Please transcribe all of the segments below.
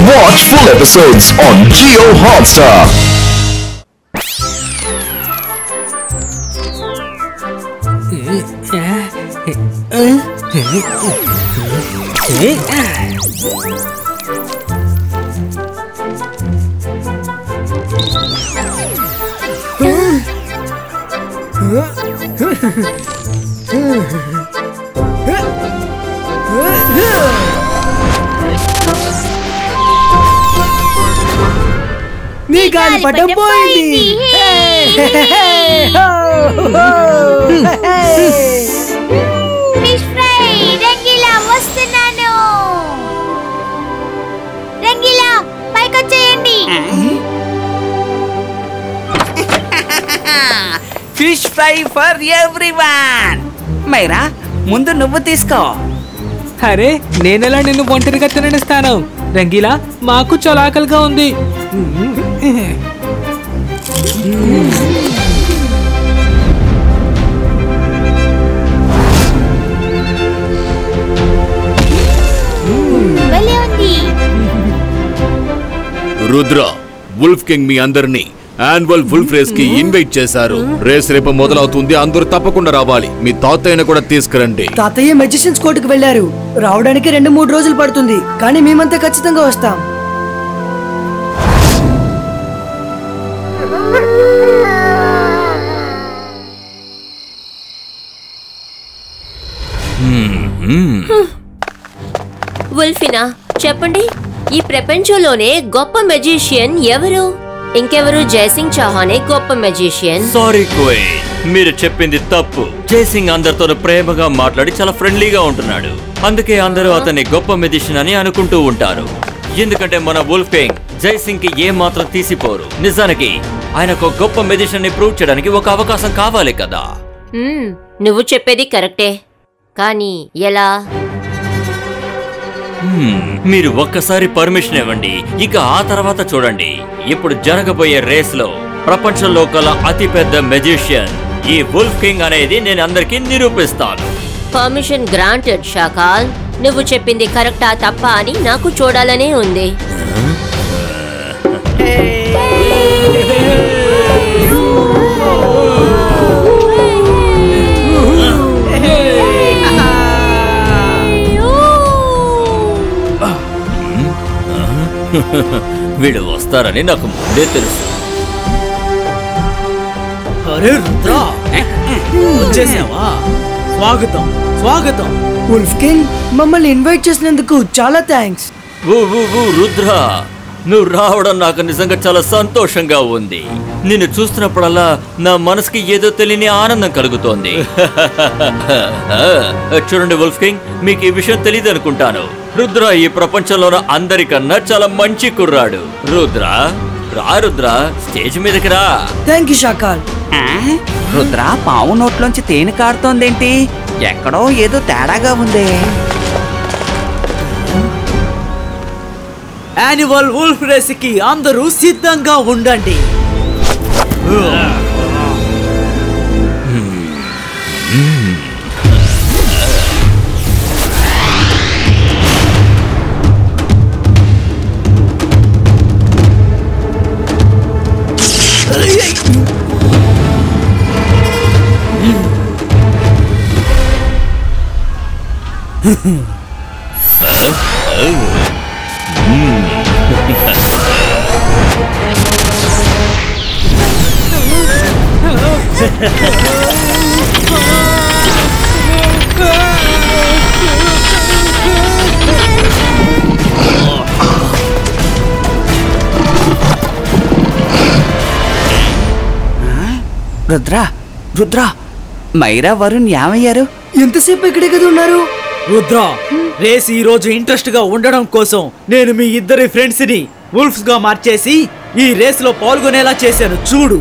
Watch full episodes on Jio Hotstar. నీ గాలి పటం పోయింది. ఫిష్ ఫ్రై రంగీలా వస్తున్నాను. రంగీలా పైకొచ్చేయండి. Fish fry for everyone. Myra ముందు నువ్వు తీసుకో. అరే నేనెలా నిన్ను ఒంటరిగా తిననిస్తాను. రంగీలా మాకు చాలా ఆకలిగా ఉంది. భలే ఉంది. రుద్ర, వుల్ఫ్ కింగ్ మీ అందరినీ యాన్యువల్ వుల్ఫ్ రేస్ కి ఇన్వైట్ చేశారు. రేస్ రేపు మొదలవుతుంది, అందరూ తప్పకుండా రావాలి. మీ తాతయ్యను కూడా తీసుకురండి. తాతయ్య మెజిషియన్స్ కోర్టుకు వెళ్లారు. రావడానికి 2-3 రోజులు పడుతుంది, కానీ మేమంతా ఖచ్చితంగా వస్తాం. వుల్ఫినా, చెప్పండి, ఈ ప్రపంచంలోనే గొప్ప మెజిషియన్ ఎవరు? ఇంకెవరు? జయసింగ్ చౌహానే గొప్ప మెజిషియన్. సారీ క్వీన్, మీరు చెప్పింది తప్పు. జయసింగ్ అందరితో ప్రేమగా మాట్లాడి చాలా ఫ్రెండ్లీగా ఉంటున్నాడు. అందుకే అందరూ అతన్ని గొప్ప మెజిషియన్ అని అనుకుంటూ ఉంటారు. ఎందుకంటే మన వుల్ఫ్ కింగ్ జయసింగ్ కి ఏ మాత్రం తీసిపోరు. నిజానికి ఆయనకు గొప్ప మెజిషియన్ ని ప్రూవ్ చేయడానికి ఒక అవకాశం కావాలి కదా. నువ్వు చెప్పేది కరెక్టే, కానీ ఎలా? మీరు ఒక్కసారి పర్మిషన్ ఇవ్వండి, ఇక ఆ తర్వాత చూడండి. ఇప్పుడు జరగబోయే రేస్ లో ప్రపంచంలో కల అతి పెద్ద మెజిషియన్ ఈ వుల్ఫ్ కింగ్ అనేది నేను అందరికీ నిరూపిస్తాను. Permission granted Shakaal. నువ్వు చెప్పింది కరెక్టా తప్పా అని నాకు చూడాలనే ఉంది. వీడు వస్తారని నాకు ముందే తెలుసు. అరే రుద్ర, వచ్చేసావా? స్వాగతం స్వాగతం. వుల్ఫ్ కింగ్, మమ్మల్ని ఇన్వైట్ చేసినందుకు చాలా థ్యాంక్స్. రుద్ర, నువ్వు రావడం నాకు నిజంగా చాలా సంతోషంగా ఉంది. నిన్ను చూస్తున్నప్పుడల్లా నా మనసుకి ఏదో తెలియని ఆనందం కలుగుతోంది. చూడండి వుల్ఫ్ కింగ్, మీకు ఈ విషయం తెలియదు అనుకుంటాను. రుద్ర ఈ ప్రపంచంలో అందరికన్నా చాలా మంచి కుర్రాడు. రుద్ర రా, రుద్ర స్టేజ్ మీదకి రా. Thank you Shakaal. రుద్ర, పావు నోట్లోంచి తేనె కారుతోందేంటి? ఎక్కడో ఏదో తేడాగా ఉంది. యాన్యువల్ వుల్ఫ్ రేస్ కి అందరూ సిద్ధంగా ఉండండి. రుద్ర రుద్ర, మైరా వరుణ్ ఏమయ్యారు? ఎంతసేపు ఇక్కడే కదా ఉన్నారు? రుద్ర, రేస్ ఈ రోజు ఇంట్రెస్ట్ గా ఉండడం కోసం నేను మీ ఇద్దరి ఫ్రెండ్స్ ని వుల్ఫ్స్ గా మార్చేసి ఈ రేస్ లో పాల్గొనేలా చేశాను. చూడు.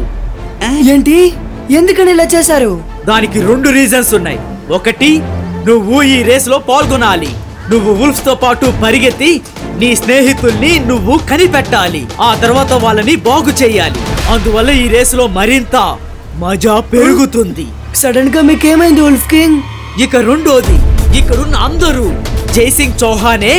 ఏంటి? ఎందుకని ఇలా చేశారు? దానికి 2 రీజన్స్ ఉన్నాయి. ఒకటి, నువ్వు ఈ రేస్ లో పాల్గొనాలి. నువ్వు వుల్ఫ్స్ తో పాటు పరిగెత్తి నీ స్నేహితుల్ని నువ్వు కనిపెట్టాలి. ఆ తర్వాత వాళ్ళని బాగు చెయ్యాలి. అందువల్ల ఈ రేస్ లో మరింత మజా పెరుగుతుంది. సడన్ గా మీకేమైంది వుల్ఫ్ కింగ్? ఇక రెండోది, ఇక్కడున్న అందరూ జైసింగ్ చౌహానే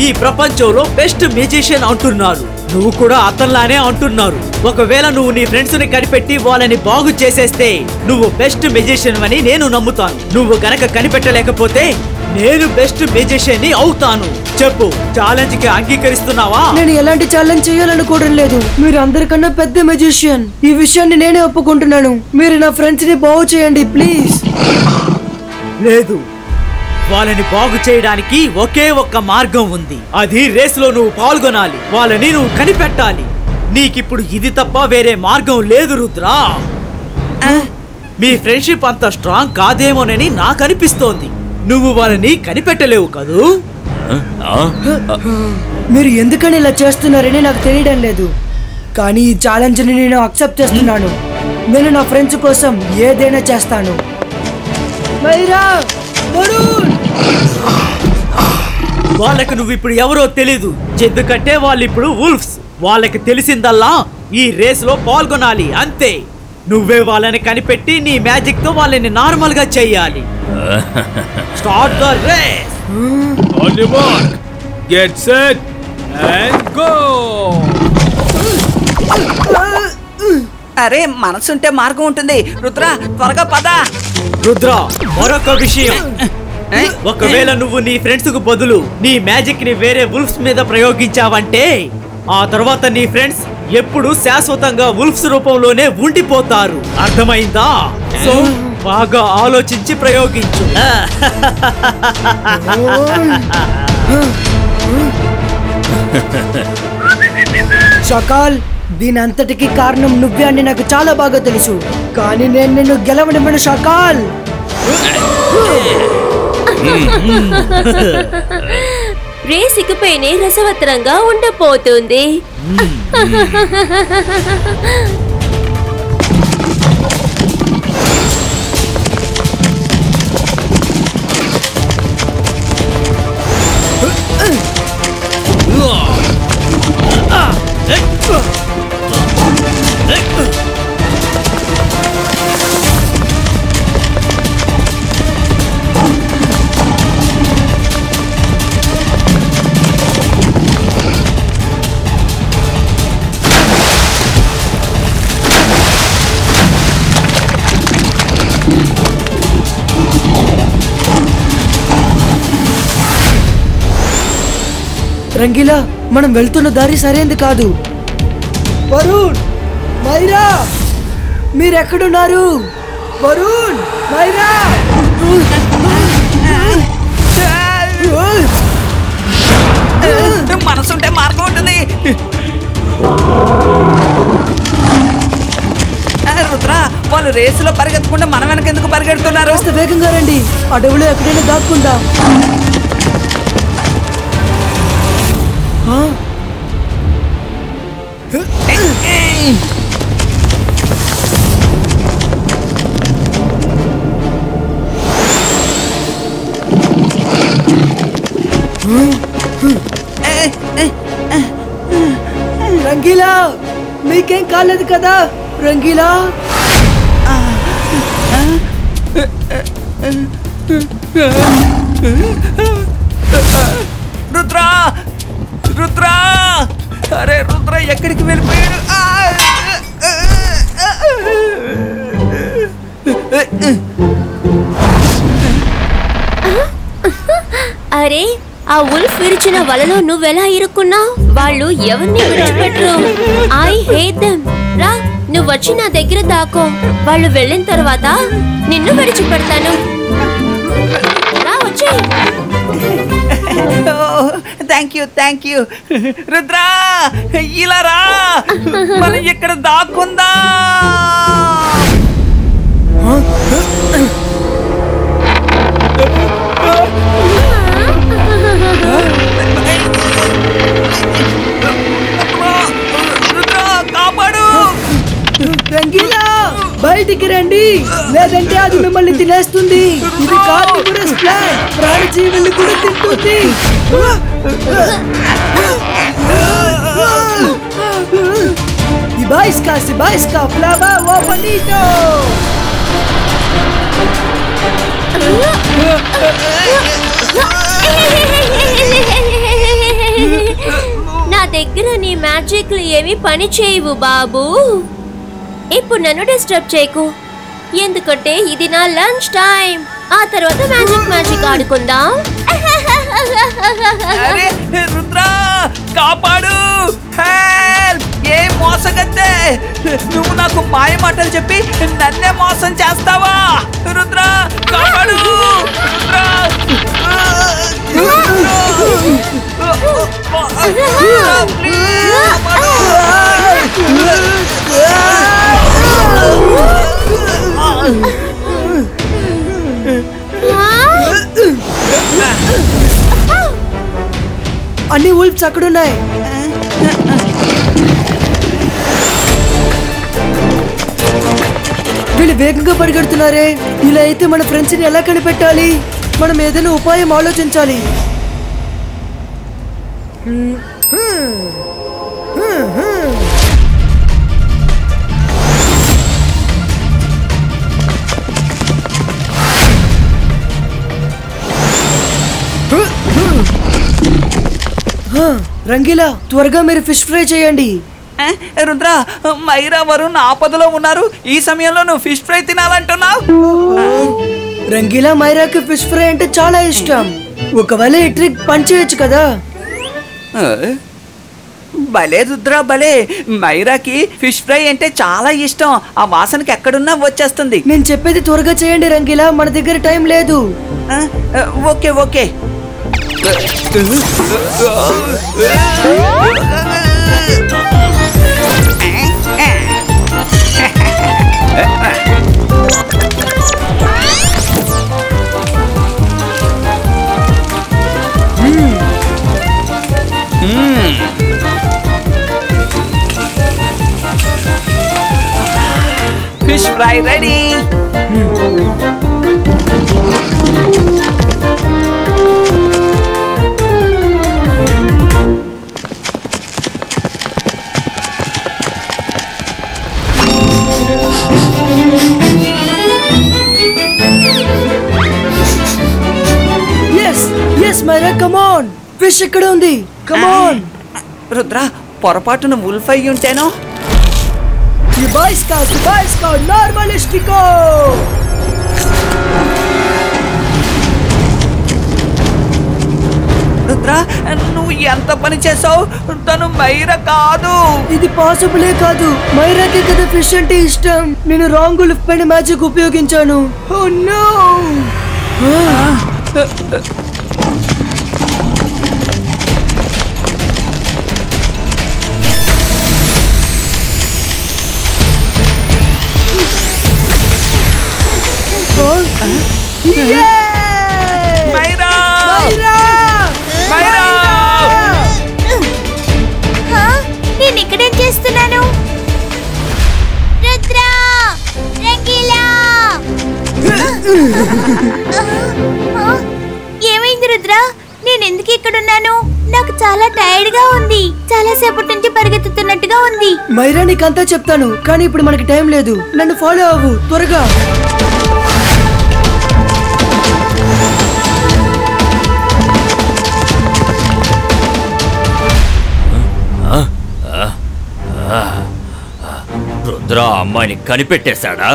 ఈ ప్రపంచంలో బెస్ట్ మ్యూజిషియన్ అంటున్నారు. నువ్వు కూడా అతనిలానే అంటున్నారు. ఒకవేళ నువ్వు నీ ఫ్రెండ్స్ ని కనిపెట్టి వాళ్ళని బాగు చేసేస్తే నువ్వు బెస్ట్ మ్యూజిషియన్ అని నేను నమ్ముతాను. నువ్వు గనక కనిపెట్టలేకపోతే నేను బెస్ట్ మ్యూజిషియన్ ని అవుతాను. చెప్పు, ఛాలెంజ్ కి అంగీకరిస్తున్నావా? నేను ఎలాంటి ఛాలెంజ్ చేయాలనుకోవడం లేదు. మీరు అందరికన్నా పెద్ద మెజిషియన్. ఈ విషయాన్ని నేనే ఒప్పుకుంటున్నాను. మీరు నా ఫ్రెండ్స్ ని బాగు చేయండి ప్లీజ్. లేదు, వాళ్ళని బాగు చేయడానికి ఒకే ఒక్క మార్గం ఉంది. అది రేసులో నువ్వు పాల్గొనాలి. వాళ్ళని నువ్వు కనిపెట్టాలి. నీకిప్పుడు ఇది తప్ప వేరే మార్గం లేదు రుద్రా. మీ ఫ్రెండ్షిప్ అంత స్ట్రాంగ్ కాదేమోనని నాకు అనిపిస్తోంది. నువ్వు వాళ్ళని కనిపెట్టలేవు కదూ. మీరు ఎందుకని ఇలా చేస్తున్నారని నాకు తెలియడం లేదు. కానీ ఈ ఛాలెంజ్ ని నేను అక్సెప్ట్ చేస్తున్నాను. నేను నా ఫ్రెండ్స్ కోసం ఏదైనా చేస్తాను. మైరా, వరుణ్, వాళ్ళకి నువ్వు ఇప్పుడు ఎవరో తెలీదు. ఎందుకంటే వాళ్ళు ఇప్పుడు వుల్ఫ్స్. వాళ్ళకి తెలిసిందల్లా ఈ రేస్ లో పాల్గొనాలి, అంతే. నువ్వే వాళ్ళని కనిపెట్టి నీ మ్యాజిక్ తో వాళ్ళని నార్మల్ గా చెయ్యాలి. Start the race. On the mark, get set and go. అరే, మనసుంటే మార్గం ఉంటుంది. రుద్ర, త్వరగా పద. రుద్ర, మరొక విషయం. ఒకవేళ నువ్వు నీ ఫ్రెండ్స్ కు బదులు నీ మ్యాజిక్ ని వేరే వుల్ఫ్స్ మీద ప్రయోగించావంటే ఆ తర్వాత నీ ఫ్రెండ్స్ ఎప్పుడు శాశ్వతంగా వుల్ఫ్స్ రూపంలోనే ఉండిపోతారు. అర్థమైందా? సో బాగా ఆలోచించి ప్రయోగించు. షకాల్, దీని అంతటికి కారణం నువ్వే అని నాకు చాలా బాగా తెలుసు. కానీ నేను నిన్ను గెలవనివ్వను షకాల్. రేస్ ఇకపైనే రసవత్తరంగా ఉండబోతుంది. రంగీలా, మనం వెళ్తున్న దారి సరైనది కాదు. వరుణ్, మైరా, మీరెక్కడున్నారు? వరుణ్, మైరా. మనసుంటే మార్గం ఉంటుంది. రుద్ర, వాళ్ళు రేసులో పరిగెత్తకుండా మనం వెనకెందుకు పరిగెడుతున్నారు? కాస్త వేగంగా రండి. అడవిలో ఎక్కడైనా దాక్కుందా. రంగీలా, మీకేం కాలేదు కదా? రంగీలా, రుద్ర, రుద్ర, అరే రుద్ర ఎక్కడికి వెళ్ళిపోయాడు? అరే, ఆ వుల్ఫ్ విరిచిన వలలో నువ్వెలా ఇరుక్కున్నావు? వాళ్ళు ఎవరిని విడిచిపెట్టరు. I hate them. రా, నువ్వు వచ్చి నా దగ్గర దాకో. వాళ్ళు వెళ్ళిన తర్వాత నిన్ను విడిచిపెడతాను. రా, వచ్చేయ్. థ్యాంక్ యూ రుద్ర, ఇలా రా, మనం ఇక్కడ దాక్కుందా. రుద్ర, కాపాడు. రంగీలా, బయటికి రండి, లేదంటే అది మిమ్మల్ని తినేస్తుంది. ఇది కార్నివోరస్ ప్లాంట్, ప్రాణజీవుల్ని కూడా తింటుంది. Ibaiska, flava o bonito. నా దగ్గర నీ మ్యాజిక్లు ఏమి పని చేయవు బాబు. ఇప్పుడు నన్ను డిస్టర్బ్ చేయకు, ఎందుకంటే ఇది నా లంచ్ టైం. ఆ తర్వాత మ్యాజిక్ ఆడుకుందాం. రుద్రా కాపాడు, హెల్ప్! ఏ మోసగద్దే, నువ్వు నాకు మాయ మాటలు చెప్పి నన్నే మోసం చేస్తావా? రుద్రా కాపాడు, రుద్రా! అన్ని వుల్ఫ్స్ అక్కడున్నాయి. వీళ్ళు వేగంగా పరిగెడుతున్నారే. ఇలా అయితే మన ఫ్రెండ్స్ ని ఎలా కనిపెట్టాలి? మనం ఏదైనా ఉపాయం ఆలోచించాలి. రంగీలా, త్వరగా మీరు ఫిష్ ఫ్రై చేయండి. రుద్ర, మైరా వరుణ్ ఆపదలో ఉన్నారు. ఈ సమయంలో నువ్వు ఫిష్ ఫ్రై తినాలంటున్నావు? రంగీలా, మైరాకి ఫిష్ ఫ్రై అంటే చాలా ఇష్టం. ఒకవేళ ఈ ట్రిక్ పని చేయొచ్చు కదా. భలే రుద్ర, భలే! మైరాకి ఫిష్ ఫ్రై అంటే చాలా ఇష్టం. ఆ వాసనకి ఎక్కడున్నా వచ్చేస్తుంది. నేను చెప్పేది త్వరగా చేయండి రంగీలా, మన దగ్గర టైం లేదు. Okay okay. Fish fry ready. Myra, come on. Fish ఎక్కడ ఉంది? Come on. రుద్ర, పొరపాటున వుల్ఫ్ అయ్యి ఉంటేనో? నార్మలిస్టికో. రుద్ర, నువ్వు ఎంత పని చేసావు? తను మైరా కాదు. ఇది పాసిబులే కాదు. మైరాకి కదా ఫిష్ అంటే ఇష్టం. నేను రాంగ్ వుల్ఫ్ పైన మ్యాజిక్ ఉపయోగించాను. Oh no! నేను ఇక్కడేం చేస్తున్నాను? రుద్ర, రంగీలా! ఏమైంది రుద్ర? నేను ఎందుకు ఇక్కడున్నాను? నాకు చాలా టైర్డ్ గా ఉంది. చాలా సేపటి నుంచి పరిగెత్తుతున్నట్టుగా ఉంది. మైరా, నీకంతా చెప్తాను, కానీ ఇప్పుడు మనకి టైం లేదు. నన్ను ఫాలో అవ్వు త్వరగా. రుద్ర అమ్మాయిని కనిపెట్టేశాడా?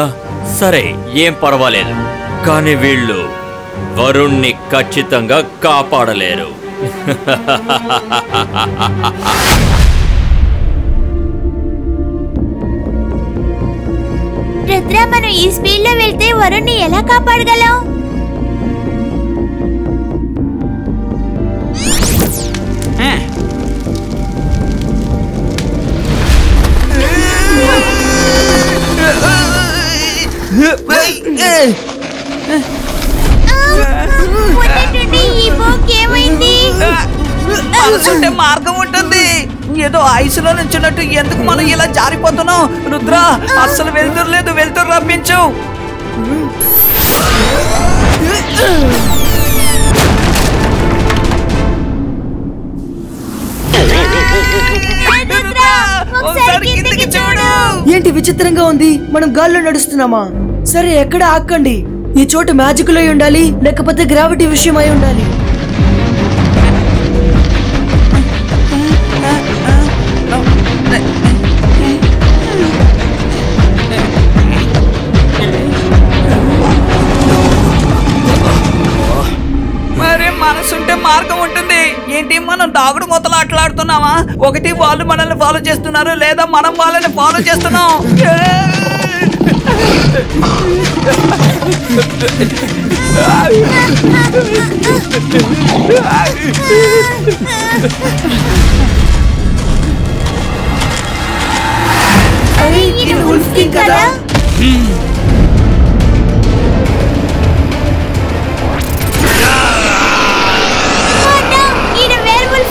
సరే, ఏం పర్వాలేదు. కానీ వీళ్ళు వరుణ్ణి ఖచ్చితంగా కాపాడలేరు. రుద్ర, మనం ఈ స్పీడ్ లో వెళ్తే వరుణ్ణి ఎలా కాపాడగలం? ఈ బోక్ ఏమైంది? అలసుంటే మార్గం ఉంటుంది. ఏదో ఐసులో నుంచున్నట్టు ఎందుకు మనం ఇలా జారిపోతున్నాం? రుద్ర, అస్సలు వెళ్తురు లేదు. వెళ్తురు రప్పించు. ఏంటి విచిత్రంగా ఉంది? మనం గాల్లో నడుస్తున్నామా? సరే, ఎక్కడ ఆక్కండి. ఈ చోటు మ్యాజిక్ అయి ఉండాలి, లేకపోతే గ్రావిటీ విషయం అయి ఉండాలి. దాగుడు మొత్తలు ఆటలాడుతున్నావా? ఒకటి వాళ్ళు మనల్ని ఫాలో చేస్తున్నారు, లేదా మనం వాళ్ళని ఫాలో చేస్తున్నాం. కదా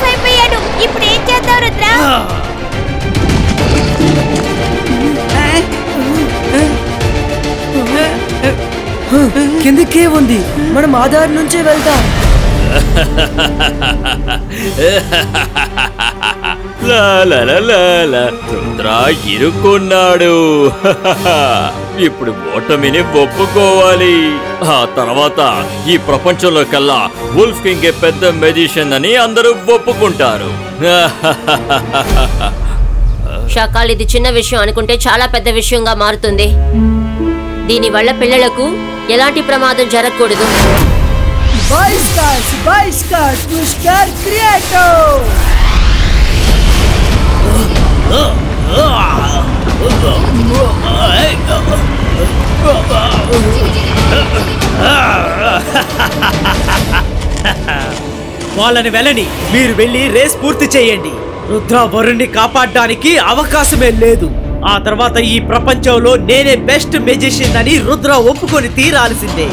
అయిపోయాడు. ఇప్పుడు ఏం చేద్దాం రుద్ర? కిందకే ఉంది, మనం ఆధార్ నుంచే వెళ్దాం. రుద్ర ఇరుక్కున్నాడు. ఇప్పుడు ఓటమిని ఒప్పుకోవాలి. ఆ తర్వాత ఈ ప్రపంచంలో కల్లా వుల్ఫ్ కింగ్ పెద్ద మెజిషియన్ అని అందరూ ఒప్పుకుంటారు. షాకాల్, ఇది చిన్న విషయం అనుకుంటే చాలా పెద్ద విషయంగా మారుతుంది. దీనివల్ల పిల్లలకు ఎలాంటి ప్రమాదం జరగకూడదు. వాళ్ళని వెళ్ళని, మీరు వెళ్ళి రేస్ పూర్తి చేయండి. రుద్ర వరుణ్ణి కాపాడడానికి అవకాశమే లేదు. ఆ తర్వాత ఈ ప్రపంచంలో నేనే బెస్ట్ మెజిషియన్ అని రుద్ర ఒప్పుకొని తీరాల్సిందే.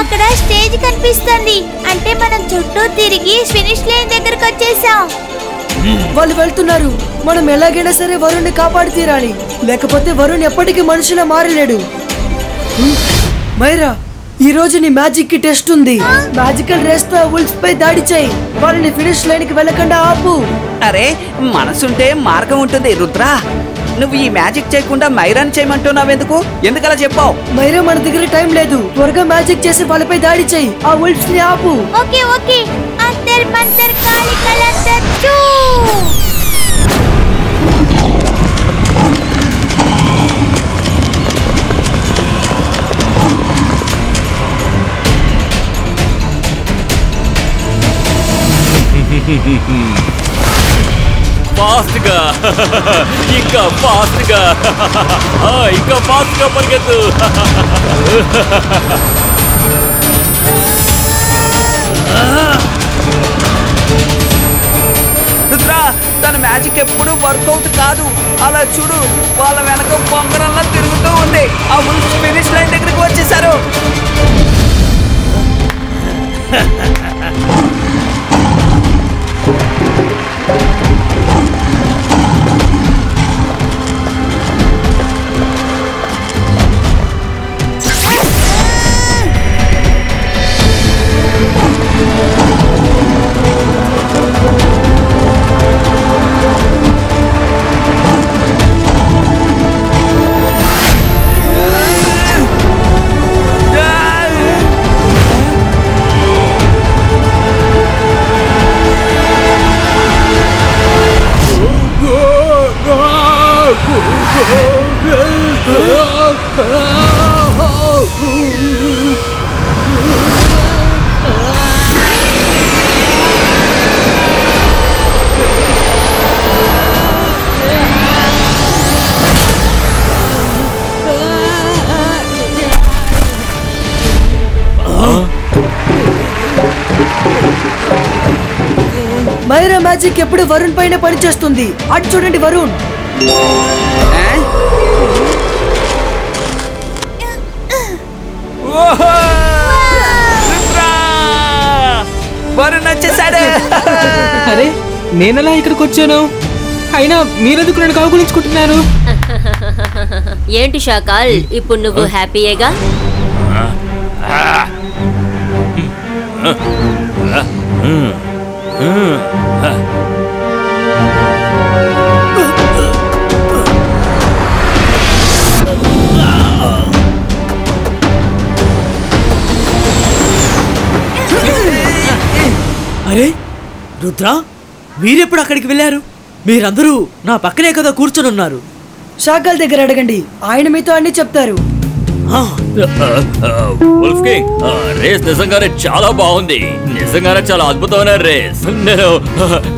అక్కడ స్టేజ్ కనిపిస్తుంది. అంటే మనం చుట్టూ తిరిగి ఫినిష్ లైన్ దగ్గరకు వచ్చేసాం. వాళ్ళు వెళ్తున్నారు. మనం ఎలాగైనా సరే వరుణ్ణి కాపాడి తీరాలి, లేకపోతే వరుణ్ ఎప్పటికీ మనిషిలా మారలేడు. మైరా, ఈ రోజు నీ మ్యాజిక్ కి టెస్ట్ ఉంది. మ్యాజికల్ రేస్ తో వుల్ఫ్స్ పై దాడి చేయి. వాళ్ళని ఫినిష్ లైన్ కి వెళ్ళకుండా ఆపు. అరే, మనసుంటే మార్గం ఉంటుంది రుద్ర. నువ్వు ఈ మ్యాజిక్ చేయకుండా మైరాన్ చేయమంటున్నావు ఎందుకు? ఎందుకలా చెప్పావు? మైరా, మన దగ్గర టైం లేదు. త్వరగా మ్యాజిక్ చేసి వాళ్ళపై దాడి చేయి. ఆ వుల్ఫ్స్ ని ఆపు. Okay okay. అంతర్ మంతర్ కాలి కలంతర్ చూ. ఫాస్ట్ గా, ఇంకా ఫాస్ట్ గా, ఇంకా ఫాస్ట్ గా పరిగెత్తు. రుద్ర, తన మ్యాజిక్ ఎప్పుడు వర్కౌట్ కాదు. అలా చూడు, వాళ్ళ వెనక బొంగరంలా తిరుగుతూ ఉంది. ఆ వుల్ఫ్స్ ఫినిష్ లైన్ దగ్గరికి వచ్చేసారు. మైరా మ్యాజిక్ ఎప్పుడు వరుణ్ పైన పనిచేస్తుంది. అటు చూడండి, వరుణ్. వరుణ్ వచ్చేసాడు. అరే, నేనెలా ఇక్కడికి వచ్చాను? అయినా మీరెందుకు నన్ను కౌగులించుకుంటున్నారు? ఏంటి షాకాల్, ఇప్పుడు నువ్వు హ్యాపీయేగా? అరే రుద్ర, మీరెప్పుడు అక్కడికి వెళ్ళారు? మీరందరూ నా పక్కనే కదా కూర్చొని ఉన్నారు. షాకల్ దగ్గర అడగండి, ఆయన మీతో అన్ని చెప్తారు. వుల్ఫ్ కింగ్, రేస్ నిజంగానే చాలా బాగుంది. నిజంగానే చాలా అద్భుతమైన రేస్. నేను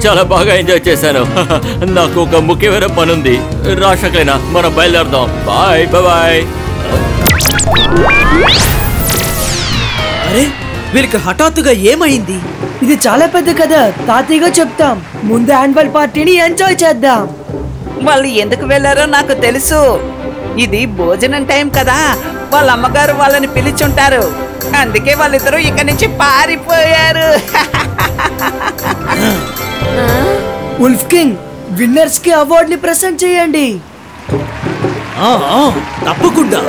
చాలా బాగా ఎంజాయ్ చేశాను. నాకు ఒక ముఖ్యమైన పని ఉంది. రాషక్లేనా, మనం బయలుదేరదాం. Bye bye. అరే వీరికి హఠాత్తుగా ఏమైంది? ఇది చాలా పెద్ద కథ, తాతయ్యగా చెప్తాం. ముందు యాన్యువల్ పార్టీని ఎంజాయ్ చేద్దాం. వాళ్ళు ఎందుకు వెళ్ళారో నాకు తెలుసు. ఇది భోజనం టైం కదా, వాళ్ళ అమ్మగారు వాళ్ళని పిలిచుంటారు. అందుకే వాళ్ళిద్దరూ ఇక్కడి నుంచి పారిపోయారు. వుల్ఫ్ కింగ్, విన్నర్స్ కి అవార్డ్ ని ప్రెజెంట్ చేయండి. తప్పకుండా.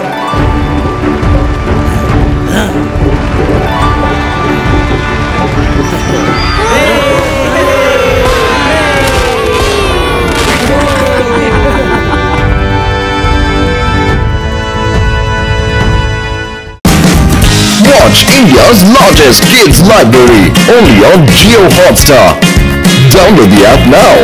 Watch India's largest kids library only on Jio Hotstar. Download the app now.